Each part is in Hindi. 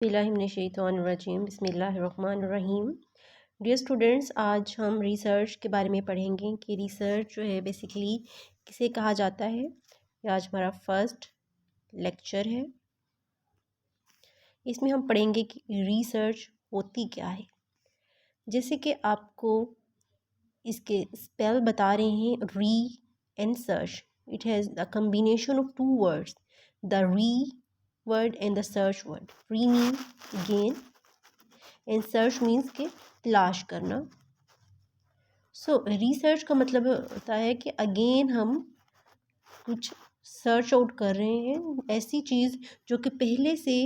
बिस्मिल्लाहिर्रहमानिर्रहीम बिस्मिल्लाहिर्रहमानिर्रहीम। डियर स्टूडेंट्स, आज हम रिसर्च के बारे में पढ़ेंगे कि रिसर्च जो है बेसिकली किसे कहा जाता है। ये आज हमारा फर्स्ट लेक्चर है। इसमें हम पढ़ेंगे कि रिसर्च होती क्या है। जैसे कि आपको इसके स्पेल बता रहे हैं, re and search. It has the combination of two words, the re word and the search word. Re means gain and search means के तलाश करना। So research का मतलब होता है कि अगेन हम कुछ सर्च आउट कर रहे हैं, ऐसी चीज़ जो कि पहले से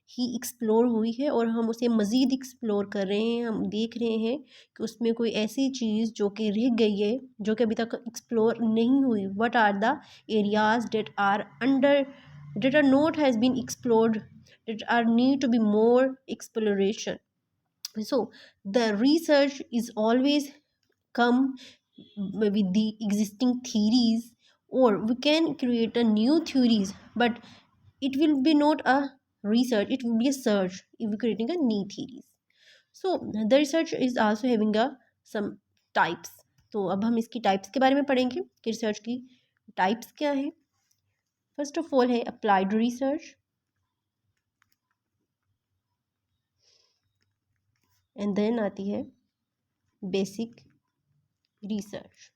ही एक्सप्लोर हुई है और हम उसे मज़ीद एक्सप्लोर कर रहे हैं। हम देख रहे हैं कि उसमें कोई ऐसी चीज़ जो कि रह गई है, जो कि अभी तक एक्सप्लोर नहीं हुई। What are the areas that are not has been explored, that are need to be more exploration. So the research is always come with the existing theories, or we can create a new theories, but it will be not a research, it will be a search if we're creating a new theories. So the research is also having a some types. तो अब हम इसकी टाइप्स के बारे में पढ़ेंगे कि रिसर्च की टाइप्स क्या है। फर्स्ट ऑफ ऑल है अप्लाइड रिसर्च, एंड देन आती है बेसिक रिसर्च।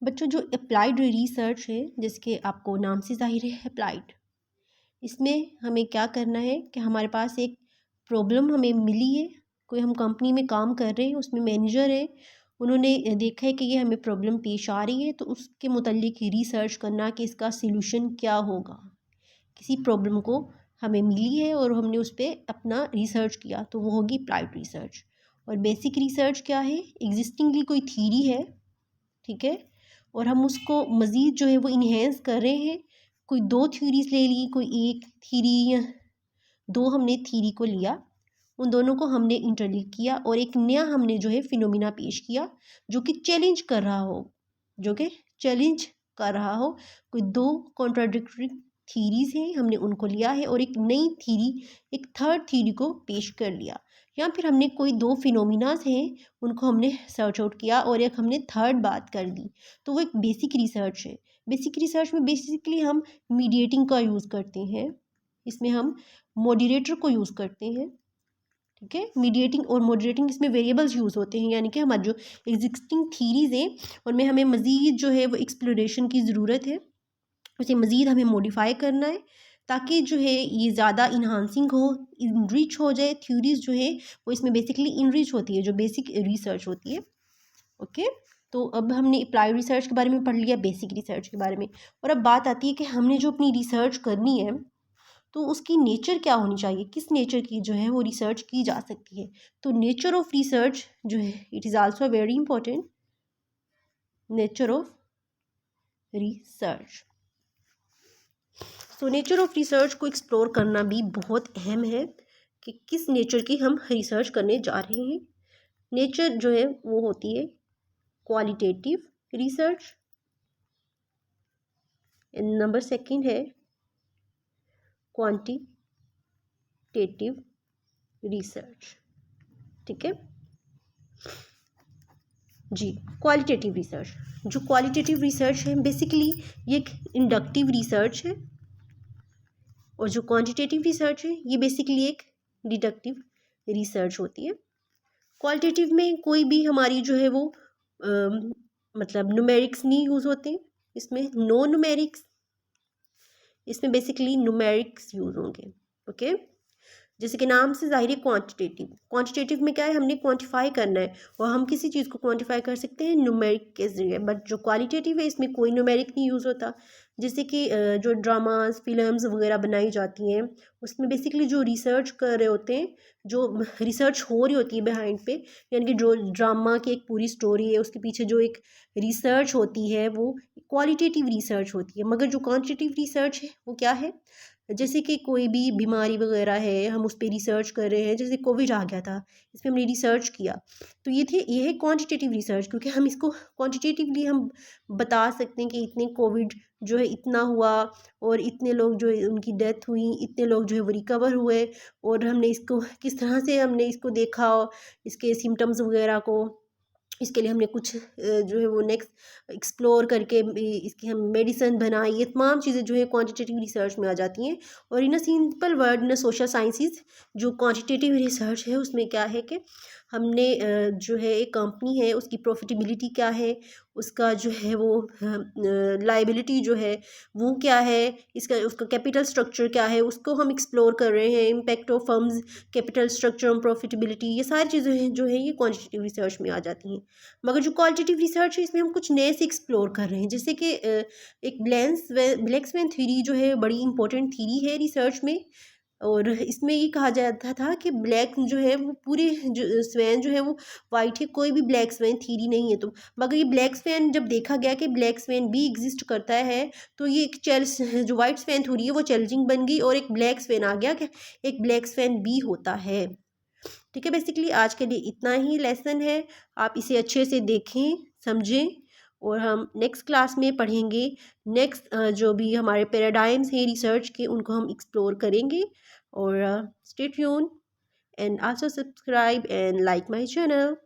बच्चों, जो अप्लाइड रिसर्च है, जिसके आपको नाम से जाहिर है अप्लाइड, इसमें हमें क्या करना है कि हमारे पास एक प्रॉब्लम हमें मिली है, कोई हम कंपनी में काम कर रहे हैं, उसमें मैनेजर है, उन्होंने देखा है कि ये हमें प्रॉब्लम पेश आ रही है, तो उसके मुतल्लिक रिसर्च करना कि इसका सलूशन क्या होगा। किसी प्रॉब्लम को हमें मिली है और हमने उस पर अपना रिसर्च किया, तो वो होगी अप्लाइड रिसर्च। और बेसिक रिसर्च क्या है? एग्जिस्टिंगली कोई थीरी है, ठीक है, और हम उसको मज़ीद जो है वो इन्हेंस कर रहे हैं। कोई दो थ्योरीज ले ली, कोई एक थ्योरी या दो हमने थ्योरी को लिया, उन दोनों को हमने इंटरलिंक किया और एक नया हमने जो है फिनोमिना पेश किया जो कि चैलेंज कर रहा हो, कोई दो कॉन्ट्राडिक्टरी थ्योरीज हैं, हमने उनको लिया है और एक नई थ्योरी, एक थर्ड थ्योरी को पेश कर लिया। या फिर हमने कोई दो फिनोमिनाज हैं, उनको हमने सर्च आउट किया और एक हमने थर्ड बात कर दी, तो वो एक बेसिक रिसर्च है। बेसिक रिसर्च में बेसिकली हम मीडिएटिंग का यूज़ करते हैं, इसमें हम मॉडरेटर को यूज़ करते हैं, ठीक है। मीडिएटिंग और मॉडरेटिंग, इसमें वेरिएबल्स यूज़ होते हैं, यानी कि हमारी जो एग्जिस्टिंग थीरीज हैं उनमें हमें मज़ीद जो है वो एक्सप्लोरेशन की ज़रूरत है, उसे मज़ीद हमें मॉडिफाई करना है ताकि जो है ये ज़्यादा इन्हांसिंग हो, इनरिच हो जाए। थ्योरीज जो है वो इसमें बेसिकली इनरिच होती है, जो बेसिक रिसर्च होती है। ओके, तो अब हमने अप्लाइड रिसर्च के बारे में पढ़ लिया, बेसिक रिसर्च के बारे में। और अब बात आती है कि हमने जो अपनी रिसर्च करनी है तो उसकी नेचर क्या होनी चाहिए, किस नेचर की जो है वो रिसर्च की जा सकती है। तो नेचर ऑफ रिसर्च जो है, it is also very important. Nature of research, तो नेचर ऑफ रिसर्च को एक्सप्लोर करना भी बहुत अहम है कि किस नेचर की हम रिसर्च करने जा रहे हैं। नेचर जो है वो होती है क्वालिटेटिव रिसर्च, नंबर सेकंड है क्वांटिटेटिव रिसर्च, ठीक है जी। क्वालिटेटिव रिसर्च, जो क्वालिटेटिव रिसर्च है बेसिकली ये एक इंडक्टिव रिसर्च है, और जो क्वांटिटेटिव रिसर्च है ये बेसिकली एक डिडक्टिव रिसर्च होती है। क्वालिटेटिव में कोई भी हमारी जो है वो मतलब न्यूमेरिक्स नहीं यूज़ होते, इसमें नो न्यूमेरिक्स, इसमें बेसिकली न्यूमेरिक्स यूज़ होंगे। ओके, जैसे कि नाम से जाहिर है क्वांटिटेटिव में क्या है, हमने क्वांटिफाई करना है और हम किसी चीज़ को क्वांटिफाई कर सकते हैं न्यूमेरिक के जरिए। बट जो क्वालिटेटिव है इसमें कोई न्यूमेरिक नहीं यूज़ होता। जैसे कि जो ड्रामास फिल्म्स वगैरह बनाई जाती हैं उसमें बेसिकली जो रिसर्च कर रहे होते हैं, जो रिसर्च हो रही होती है बिहाइंड पे, यानी कि जो ड्रामा की एक पूरी स्टोरी है उसके पीछे जो एक रिसर्च होती है वो क्वालिटेटिव रिसर्च होती है। मगर जो क्वांटिटेटिव रिसर्च है वो क्या है, जैसे कि कोई भी बीमारी वगैरह है, हम उस पे रिसर्च कर रहे हैं, जैसे कोविड आ गया था, इस पे हमने रिसर्च किया, तो ये है क्वांटिटेटिव रिसर्च, क्योंकि हम इसको क्वांटिटेटिवली हम बता सकते हैं कि इतने कोविड जो है इतना हुआ, और इतने लोग जो है उनकी डेथ हुई, इतने लोग जो है वो रिकवर हुए, और हमने इसको किस तरह से हमने इसको देखा, इसके सिम्टम्स वगैरह को। इसके लिए हमने कुछ जो है वो नेक्स्ट एक्सप्लोर करके इसकी हम मेडिसिन बनाई, ये तमाम चीज़ें जो है क्वांटिटेटिव रिसर्च में आ जाती हैं। और in a simple word, in social sciences जो क्वांटिटेटिव रिसर्च है उसमें क्या है कि हमने जो है एक कंपनी है उसकी प्रॉफिटेबिलिटी क्या है, उसका जो है वो लाइबिलिटी जो है वो क्या है, इसका उसका कैपिटल स्ट्रक्चर क्या है, उसको हम एक्सप्लोर कर रहे हैं। Impact of firms capital structure on profitability, ये सारी चीज़ें हैं जो है ये क्वांटिटेटिव रिसर्च में आ जाती हैं। मगर जो क्वालिटेटिव रिसर्च है इसमें हम कुछ नए से एक्सप्लोर कर रहे हैं, जैसे कि एक ब्लैक स्वैन थ्योरी जो है बड़ी इंपॉर्टेंट थ्योरी है रिसर्च में। और इसमें ये कहा जाता था कि ब्लैक जो है वो पूरे जो स्वैन जो है वो वाइट है, कोई भी ब्लैक स्वैन थ्योरी नहीं है। तो मगर ये ब्लैक स्वैन जब देखा गया कि ब्लैक स्वैन भी एग्जिस्ट करता है, तो ये एक जो वाइट स्वैन थ्योरी है वो चैलेंजिंग बन गई, और एक ब्लैक स्वैन आ गया कि एक ब्लैक स्वैन भी होता है। ठीक है, बेसिकली आज के लिए इतना ही लेसन है, आप इसे अच्छे से देखें, समझें, और हम नेक्स्ट क्लास में पढ़ेंगे। नेक्स्ट जो भी हमारे पैराडाइम्स हैं रिसर्च के उनको हम एक्सप्लोर करेंगे। और stay tune and also subscribe and like my channel.